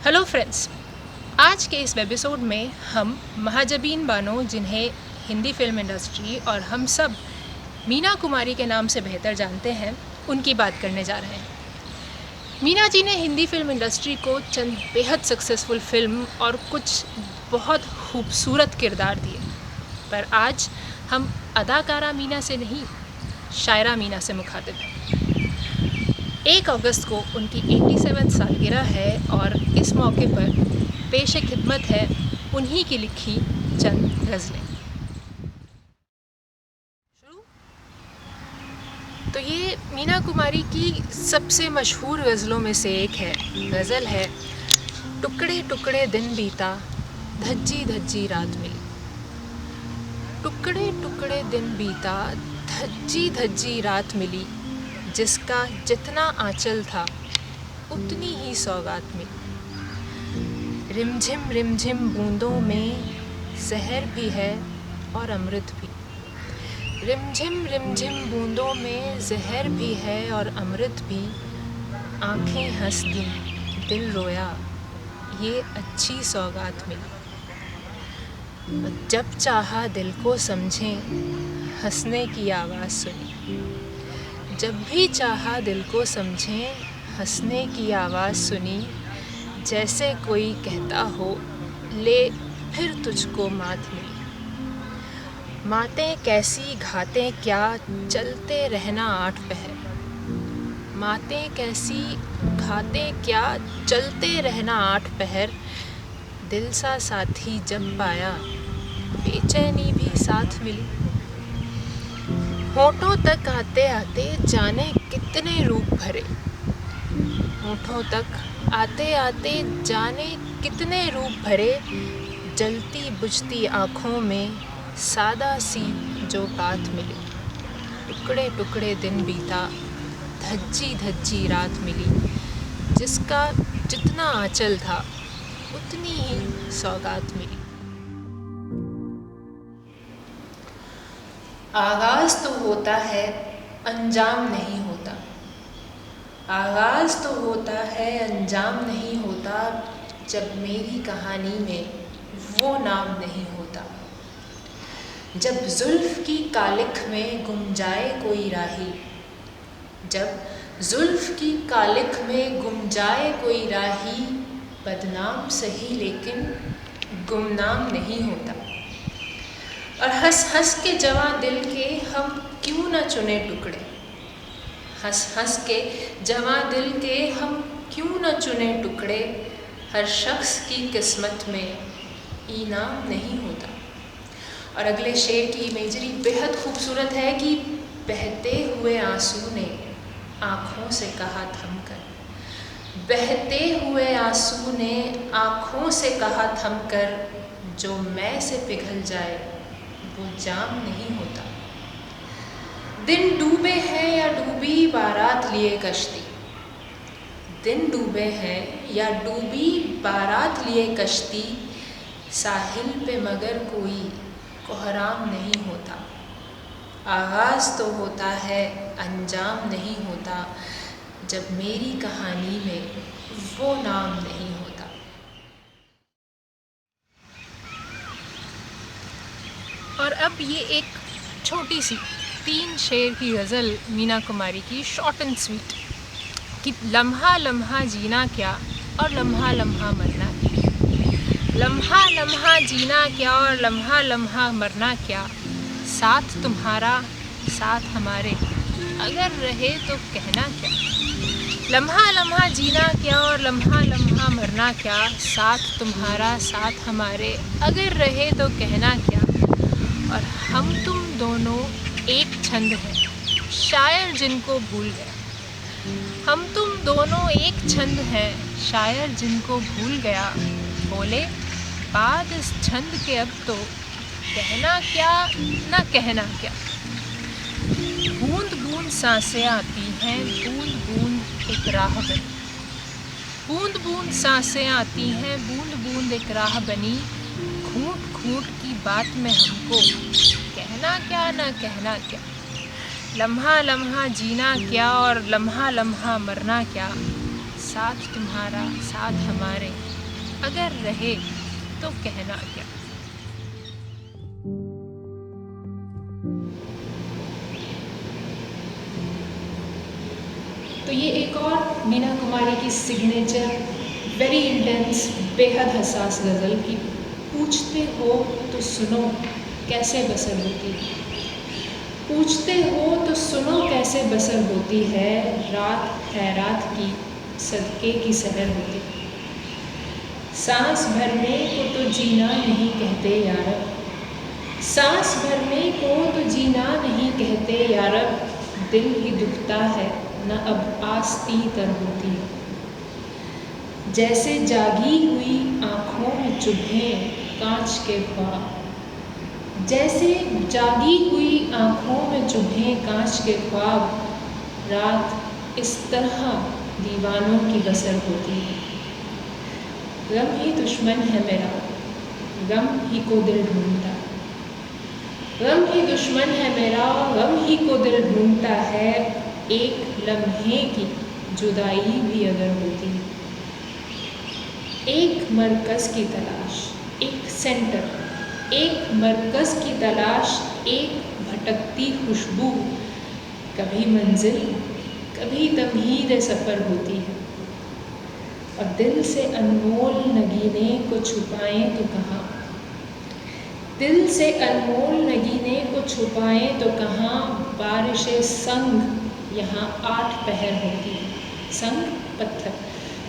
Hello friends, आज के इस एपिसोड में हम महाजबीन बानो, जिन्हें हिंदी फिल्म इंडस्ट्री और हम सब मीना कुमारी के नाम से बेहतर जानते हैं, उनकी बात करने जा रहे हैं। मीना जी ने हिंदी फिल्म इंडस्ट्री को चंद बेहद सक्सेसफुल फिल्म और कुछ बहुत खूबसूरत किरदार दिए, पर आज हम अदाकारा मीना से नहीं, शायरा मीना से मुखातिब हैं। 1 अगस्त को उनकी 87वीं सालगिरह है और इस मौके पर पेशे खिदमत है उन्हीं की लिखी चंद गज़लें। शुरू तो ये मीना कुमारी की सबसे मशहूर गज़लों में से एक है। गज़ल है, टुकड़े टुकड़े दिन बीता, धज्जी धज्जी रात मिली। टुकड़े टुकड़े दिन बीता, धज्जी धज्जी रात मिली, जिसका जितना आंचल था उतनी ही सौगात मिली। रिमझिम बूंदों में जहर भी है और अमृत भी। रिमझिम बूंदों में जहर भी है और अमृत भी। आंखें हंस दी, दिल रोया, ये अच्छी सौगात मिली। जब चाहा दिल को समझें, हंसने की आवाज़ सुनी। जब भी चाहा दिल को समझें, हंसने की आवाज़ सुनी। जैसे कोई कहता हो, ले फिर तुझको मात मिली। मातें कैसी घातें क्या, चलते रहना 8 पहर। मातें कैसी घातें क्या, चलते रहना 8 पहर। दिल सा साथी जब पाया, बेचैनी भी साथ मिली। होठों तक आते आते जाने कितने रूप भरे। होठों तक आते आते जाने कितने रूप भरे। जलती बुझती आँखों में सादा सी जो बात मिली। टुकड़े टुकड़े दिन बीता, धज्जी धज्जी रात मिली, जिसका जितना आंचल था उतनी ही सौगात मिली। आगाज़ तो होता है, अंजाम नहीं होता। आगाज़ तो होता है, अंजाम नहीं होता। जब मेरी कहानी में वो नाम नहीं होता। जब जुल्फ़ की कालिख में गुम जाए कोई राही। जब जुल्फ़ की कालिख में गुम जाए कोई राही। बदनाम सही लेकिन गुमनाम नहीं होता। और हंस हंस के जवां दिल के हम क्यों न चुने टुकड़े। हंस हंस के जवां दिल के हम क्यों न चुने टुकड़े। हर शख्स की किस्मत में इनाम नहीं होता। और अगले शेर की इमेजरी बेहद खूबसूरत है कि बहते हुए आंसू ने आँखों से कहा थमकर। बहते हुए आंसू ने आँखों से कहा थमकर, जो मैं से पिघल जाए वो जाम नहीं होता। दिन डूबे हैं या डूबी बारात लिए कश्ती। दिन डूबे हैं या डूबी बारात लिए कश्ती। साहिल पे मगर कोई कोहराम नहीं होता। आगाज़ तो होता है, अंजाम नहीं होता। जब मेरी कहानी में वो नाम नहीं होता। और अब ये एक छोटी सी 3 शेर की गज़ल मीना कुमारी की, शॉर्ट एंड स्वीट, कि लम्हा लम्हा जीना क्या और लम्हा लम्हा मरना क्या। लम्हा लम्हा जीना क्या और लम्हा लम्हा मरना क्या। साथ तुम्हारा साथ हमारे, अगर रहे तो कहना क्या। लम्हा लम्हा जीना क्या और लम्हा लम्हा मरना क्या। साथ तुम्हारा साथ हमारे, अगर रहे तो कहना क्या। और हम तुम दोनों एक छंद हैं, शायर जिनको भूल गया। हम तुम दोनों एक छंद हैं, शायर जिनको भूल गया। बोले बाद इस छंद के अब तो कहना क्या ना कहना क्या। बूंद बूंद सांसें आती हैं, बूंद बूंद एक राह बनी। बूंद बूंद सांसें आती हैं, बूंद बूंद एक राह बनी। घूंट घूंट की बात में हमको कहना क्या ना कहना क्या। लम्हा लम्हा जीना क्या और लम्हा लम्हा मरना क्या। साथ तुम्हारा साथ हमारे, अगर रहे तो कहना क्या। तो ये एक और मीना कुमारी की सिग्नेचर वेरी इंटेंस बेहद हसास गज़ल की पूछते हो तो सुनो कैसे बसर होती है। पूछते हो तो सुनो कैसे बसर होती है, रात खैरात की सदके की सहर होती है। सांस भरने को तो जीना नहीं कहते यारब, सांस भरने को तो जीना नहीं कहते यारब, दिल ही दुखता है न अब आस्ती तर होती है। जैसे जागी हुई आँखों में चुभें कांच के ख्वाब, जैसे जागी हुई आँखों में चुभें कांच के ख्वाब, रात इस तरह दीवानों की बसर होती है। गम ही दुश्मन है मेरा, गम ही को दिल ढूंढता, गम ही दुश्मन है मेरा, गम ही को दिल ढूंढता है। एक लम्हे की जुदाई भी अगर होती है। एक मरकज़ की तलाश, एक सेंटर, एक मरकज़ की तलाश, एक भटकती खुशबू, कभी मंजिल कभी तमहीद सफ़र होती है। और दिल से अनमोल नगीने को छुपाएं तो कहाँ, दिल से अनमोल नगीने को छुपाएं तो कहाँ, बारिशे संग यहाँ 8 पहर होती है। संग पत्थर,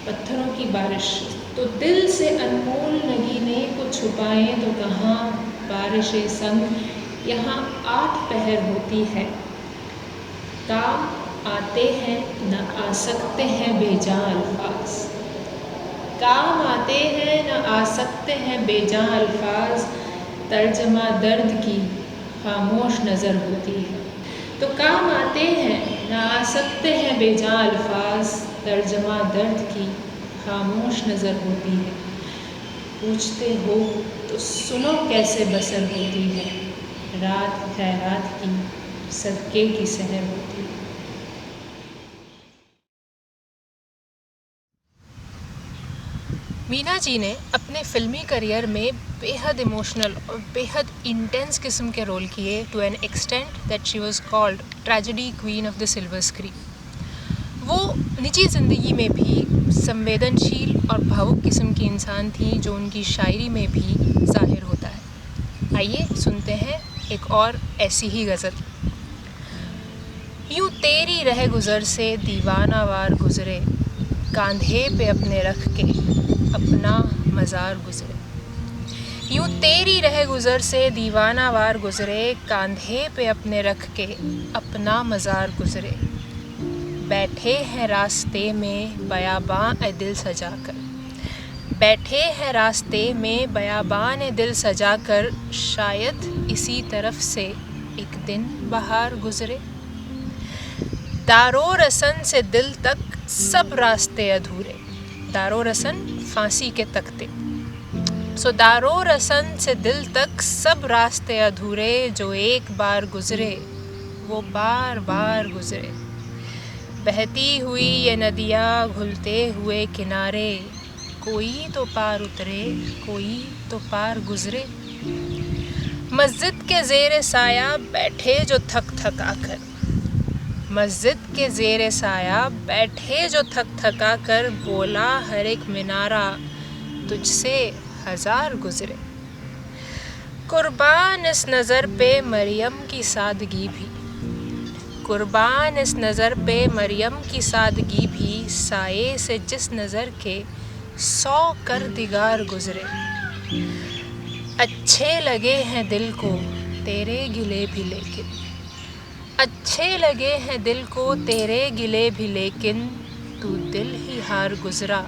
पत्थरों की बारिश। तो दिल से अनमोल नगीने को छुपाएं तो कहाँ, बारिशे संग यहाँ 8 पहर होती है। काम आते हैं न आ सकते हैं बेजान अल्फाज, काम आते हैं न आ सकते हैं बेजान अल्फाज, तर्जमा दर्द की खामोश नज़र होती है। तो काम आते हैं न आ सकते हैं बेजान अल्फाज, तर्जमा दर्द की खामोश नज़र होती है। पूछते हो तो सुनो कैसे बसर होती है, रात खैरात की सदके की सहर होती है। मीना जी ने अपने फ़िल्मी करियर में बेहद इमोशनल और बेहद इंटेंस किस्म के रोल किए, to an extent that she was called tragedy queen of the silver screen. वो निजी ज़िंदगी में भी संवेदनशील और भावुक किस्म की इंसान थी, जो उनकी शायरी में भी ज़ाहिर होता है। आइए सुनते हैं एक और ऐसी ही गज़ल। यूँ तेरी रह गुज़र से दीवाना वार गुज़रे, कांधे पे अपने रख के अपना मज़ार गुज़रे। यूँ तेरी रह गुज़र से दीवाना वार गुज़रे, कांधे पे अपने रख के अपना मज़ार गुज़रे। बैठे हैं रास्ते में बयाबां ए दिल सजाकर, बैठे हैं रास्ते में बयाबां ए दिल सजाकर, शायद इसी तरफ से एक दिन बहार गुज़रे। दारो रसन से दिल तक सब रास्ते अधूरे, दारो रसन फांसी के तख्ते। सो दारो रसन से दिल तक सब रास्ते अधूरे, जो एक बार गुज़रे वो बार बार गुज़रे। बहती हुई ये नदियाँ घुलते हुए किनारे, कोई तो पार उतरे कोई तो पार गुज़रे। मस्जिद के ज़ेरे साया बैठे जो थक थक आकर, मस्जिद के ज़ेरे साया बैठे जो थक थका कर, बोला हर एक मिनारा तुझसे हज़ार गुज़रे। कुर्बान इस नज़र पे मरियम की सादगी भी, कुर्बान इस नज़र पे मरियम की सादगी भी, साये से जिस नज़र के 100 कर दिगार गुज़रे। अच्छे लगे हैं दिल को तेरे गिले भी लेकिन, अच्छे लगे हैं दिल को तेरे गिले भी लेकिन, तू दिल ही हार गुज़रा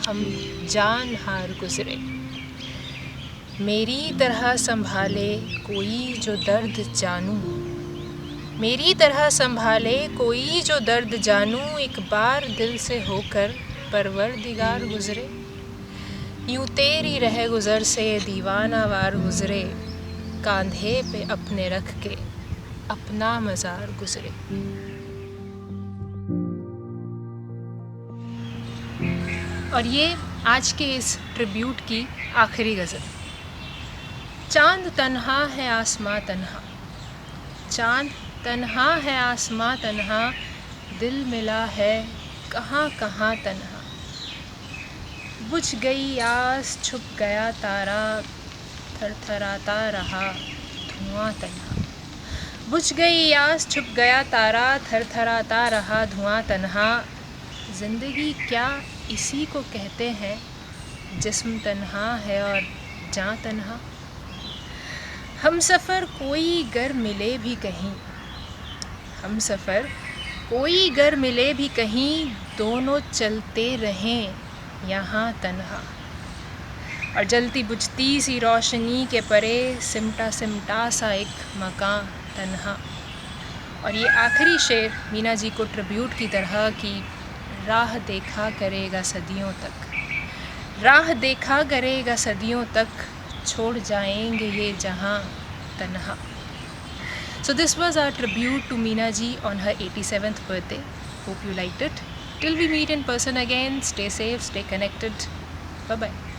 हम जान हार गुज़रे। मेरी तरह संभाले कोई जो दर्द जानूं, मेरी तरह संभाले कोई जो दर्द जानूं, एक बार दिल से होकर परवरदिगार गुज़रे। यूँ तेरी रह गुज़र से दीवाना वार गुज़रे, कांधे पे अपने रख के अपना मज़ार गुज़रे। और ये आज के इस ट्रिब्यूट की आखिरी गज़ल। चांद तन्हा है आसमां तन्हा, चांद तन्हा है आसमां तन्हा, दिल मिला है कहाँ कहाँ तन्हा। बुझ गई आस छुप गया तारा, थरथराता रहा धुआं तन्हा। बुझ गई आस छुप गया तारा, थरथराता रहा धुआं तन्हा। ज़िंदगी क्या इसी को कहते हैं, जिस्म तन्हा है और जान तन्हा। हम सफ़र कोई गर मिले भी कहीं, हम सफ़र कोई गर मिले भी कहीं, दोनों चलते रहें यहाँ तन्हा। और जलती बुझती सी रोशनी के परे, सिमटा सिमटा सा एक मकान तन्हा। और ये आखिरी शेर मीना जी को ट्रिब्यूट की तरह कि राह देखा करेगा सदियों तक, राह देखा करेगा सदियों तक, छोड़ जाएंगे ये जहां तन्हा। So this was our tribute to Meena ji on her 87th birthday. Hope you liked it. Till we meet in person again, stay safe, stay connected. Bye bye.